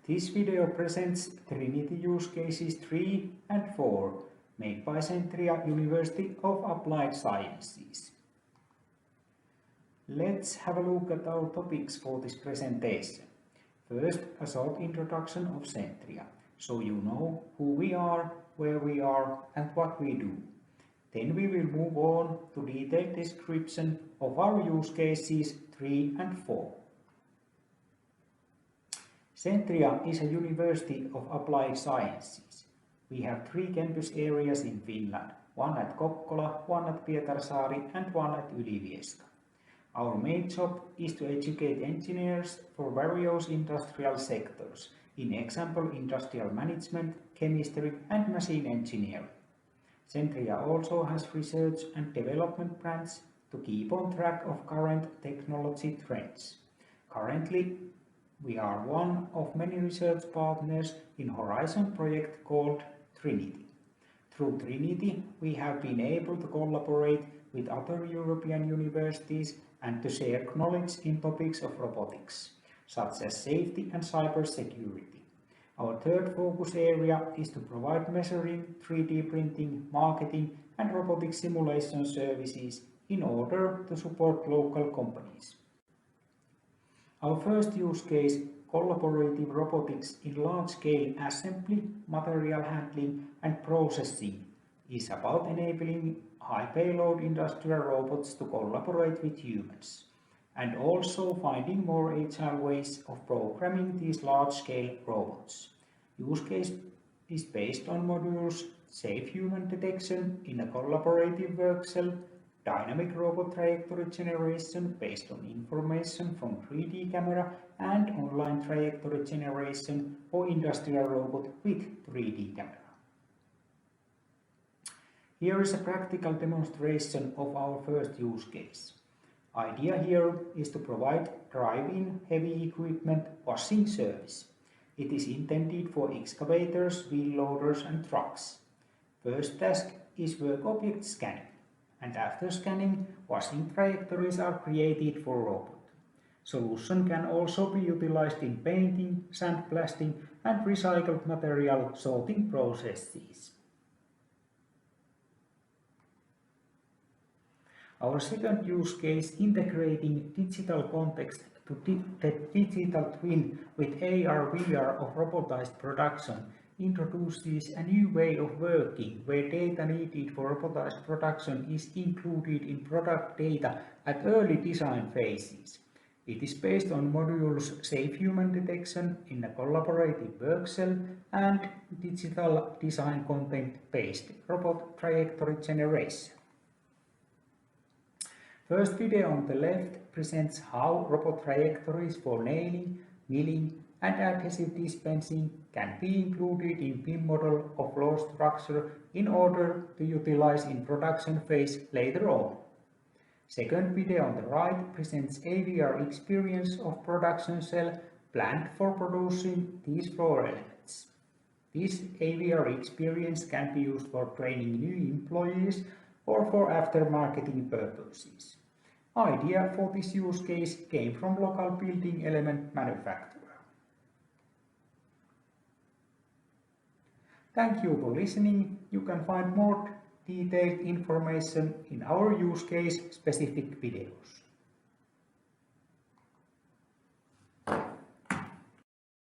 This video presents Trinity use cases 3 and 4 made by Centria University of Applied Sciences. Let's have a look at our topics for this presentation. First, a short introduction of Centria, so you know who we are, where we are and what we do. Then we will move on to detailed description of our use cases 3 and 4. Centria is a University of Applied Sciences. We have 3 campus areas in Finland, one at Kokkola, one at Pietarsaari and one at Ylivieska. Our main job is to educate engineers for various industrial sectors, in example industrial management, chemistry and machine engineering. Centria also has research and development branch to keep on track of current technology trends. Currently, we are one of many research partners in Horizon project called TRINITY. Through TRINITY, we have been able to collaborate with other European universities and to share knowledge in topics of robotics, such as safety and cybersecurity. Our third focus area is to provide measuring, 3D printing, marketing and robotic simulation services in order to support local companies. Our first use case, collaborative robotics in large-scale assembly, material handling and processing, is about enabling high-payload industrial robots to collaborate with humans, and also finding more agile ways of programming these large-scale robots. Use case is based on modules, safe human detection in a collaborative work cell, dynamic robot trajectory generation based on information from 3D camera and online trajectory generation for industrial robot with 3D camera. Here is a practical demonstration of our first use case. Idea here is to provide drive-in heavy equipment washing service. It is intended for excavators, wheel loaders and trucks. First task is work object scanning, and after scanning, washing trajectories are created for robot. Solution can also be utilized in painting, sandblasting and recycled material sorting processes. Our second use case, integrating digital context to the digital twin with AR/VR of robotized production, introduces a new way of working where data needed for robotized production is included in product data at early design phases. It is based on modules safe human detection in a collaborative work cell and digital design content-based robot trajectory generation. First video on the left presents how robot trajectories for nailing, milling and adhesive dispensing can be included in BIM model of flow structure in order to utilize in production phase later on. Second video on the right presents AVR experience of production cell planned for producing these floor elements. This AVR experience can be used for training new employees or for after-marketing purposes. Idea for this use case came from local building element manufacturer. Thank you for listening. You can find more detailed information in our use case specific videos.